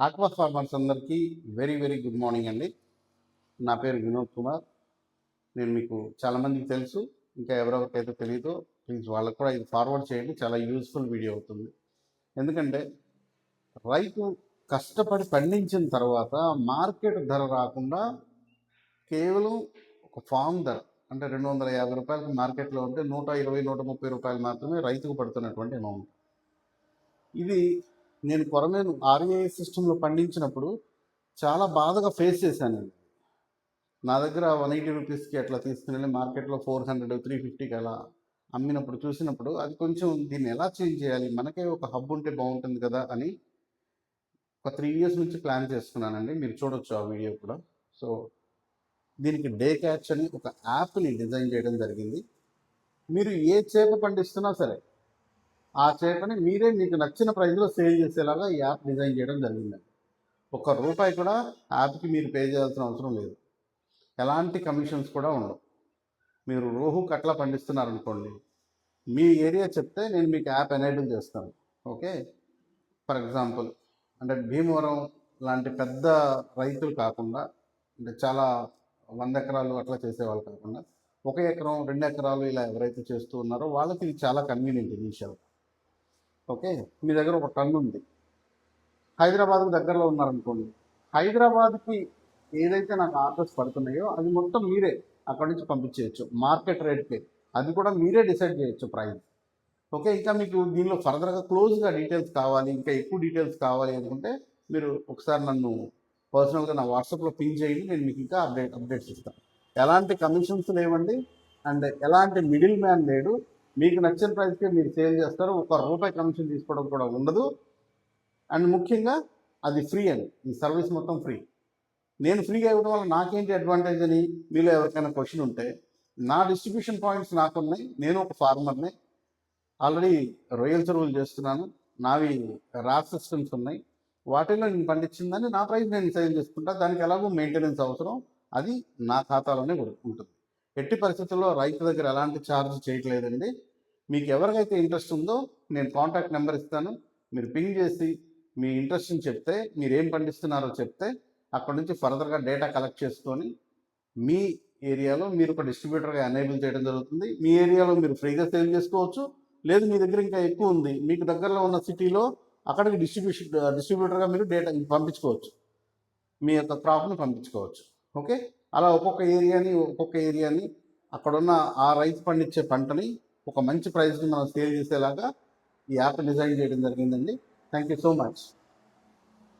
Aqua farmers అందరికీ very very good morning అండి. నా పేరు వినోద్ కుమార్. నేను మీకు చాలామందికి తెలుసు, ఇంకా ఎవరెవరికైతే తెలియదో ప్లీజ్ వాళ్ళకు కూడా ఇది ఫార్వర్డ్ చేయండి. చాలా యూస్ఫుల్ వీడియో అవుతుంది. ఎందుకంటే రైతు కష్టపడి పండించిన తర్వాత మార్కెట్ ధర రాకుండా కేవలం ఒక ఫామ్ ధర అంటే 250 రూపాయలకి మార్కెట్లో ఉంటే 120, 130 రూపాయలు మాత్రమే రైతుకు పడుతున్నటువంటి అమౌంట్. ఇది నేను కొరమేను ఆర్ఏఐ సిస్టంలో పండించినప్పుడు చాలా బాధగా ఫేస్ చేశానండి. నా దగ్గర 180 రూపీస్కి అట్లా తీసుకుని మార్కెట్లో 400, 350కి అలా అమ్మినప్పుడు చూసినప్పుడు అది కొంచెం దీన్ని ఎలా చేంజ్ చేయాలి, మనకే ఒక హబ్ ఉంటే బాగుంటుంది కదా అని ఒక 3 ఇయర్స్ నుంచి ప్లాన్ చేసుకున్నానండి. మీరు చూడొచ్చు ఆ వీడియో కూడా. సో దీనికి డే క్యాచ్ అని ఒక యాప్ని డిజైన్ చేయడం జరిగింది. మీరు ఏ చేప పండిస్తున్నా సరే ఆ చేపని మీరే మీకు నచ్చిన ప్రైస్లో సేల్ చేసేలాగా ఈ యాప్ డిజైన్ చేయడం జరిగిందండి. ₹1 కూడా యాప్కి మీరు పే చేయాల్సిన అవసరం లేదు. ఎలాంటి కమిషన్స్ కూడా ఉండవు. మీరు రోహు కట్ల పండిస్తున్నారనుకోండి, మీ ఏరియా చెప్తే నేను మీకు యాప్ ఎనేబుల్ చేస్తాను. ఓకే, ఫర్ ఎగ్జాంపుల్ అంటే భీమవరం లాంటి పెద్ద రైతులు కాకుండా, అంటే చాలా 100 ఎకరాలు అట్లా చేసేవాళ్ళు కాకుండా 1 ఎకరం 2 ఎకరాలు ఇలా ఎవరైతే చేస్తూ ఉన్నారో వాళ్ళకి ఇది చాలా కన్వీనియంట్ ఇనిషియల్. ఓకే, మీ దగ్గర 1 టన్ను ఉంది, హైదరాబాద్కు దగ్గరలో ఉన్నారనుకోండి, హైదరాబాద్కి ఏదైతే నాకు ఆర్డర్స్ పడుతున్నాయో అది మొత్తం మీరే అక్కడి నుంచి పంపించేయచ్చు మార్కెట్ రేట్కి. అది కూడా మీరే డిసైడ్ చేయొచ్చు ప్రైస్. ఓకే, ఇంకా మీకు దీనిలో ఫర్దర్గా క్లోజ్గా డీటెయిల్స్ కావాలి, ఇంకా ఎక్కువ డీటెయిల్స్ కావాలి అనుకుంటే మీరు ఒకసారి నన్ను పర్సనల్గా నా వాట్సాప్లో పింగ్ చేయండి. నేను మీకు ఇంకా అప్డేట్స్ ఇస్తాను. ఎలాంటి కమిషన్స్ లేవండి, అండ్ ఎలాంటి మిడిల్ మ్యాన్ లేడు. మీకు నచ్చిన ప్రైస్కే మీరు సేల్ చేస్తారు. ₹1 కమిషన్ తీసుకోవడం కూడా ఉండదు. అండ్ ముఖ్యంగా అది ఫ్రీ అండి. ఈ సర్వీస్ మొత్తం ఫ్రీ. నేను ఫ్రీగా ఇవ్వడం వల్ల నాకేంటి అడ్వాంటేజ్ అని మీలో ఎవరికైనా క్వశ్చన్ ఉంటే, నా డిస్ట్రిబ్యూషన్ పాయింట్స్ నాకున్నాయి. నేను ఒక ఫార్మర్ని, ఆల్రెడీ రొయ్యల చెరువులు చేస్తున్నాను. నావి ర్యాప్ సిస్టమ్స్ ఉన్నాయి. వాటిల్లో నేను పండించిందని నా ప్రైస్ నేను సేల్ చేసుకుంటా. దానికి ఎలాగో మెయింటెనెన్స్ అవసరం, అది నా ఖాతాలోనే ఉంటుంది. ఎట్టి పరిస్థితుల్లో రైతు దగ్గర ఎలాంటి ఛార్జ్ చేయట్లేదండి. మీకు ఎవరికైతే ఇంట్రెస్ట్ ఉందో నేను కాంటాక్ట్ నెంబర్ ఇస్తాను. మీరు పింగ్ చేసి మీ ఇంట్రెస్ట్ని చెప్తే, మీరు ఏం పండిస్తున్నారో చెప్తే అక్కడ నుంచి ఫర్దర్గా డేటా కలెక్ట్ చేసుకొని మీ ఏరియాలో మీరు ఒక డిస్ట్రిబ్యూటర్గా ఎనేబుల్ చేయడం జరుగుతుంది. మీ ఏరియాలో మీరు ఫ్రీగా సేల్ చేసుకోవచ్చు. లేదు మీ దగ్గర ఇంకా ఎక్కువ ఉంది, మీకు దగ్గరలో ఉన్న సిటీలో అక్కడికి డిస్ట్రిబ్యూటర్గా మీరు డేటా పంపించుకోవచ్చు, మీ యొక్క క్రాప్ని పంపించుకోవచ్చు. ఓకే, అలా ఒక్కొక్క ఏరియాని అక్కడున్న ఆ రైతు పండించే పంటని ఒక మంచి ప్రైస్ని మనం సేల్ చేసేలాగా ఈ యాప్ డిజైన్ చేయడం జరిగిందండి. Thank you so much.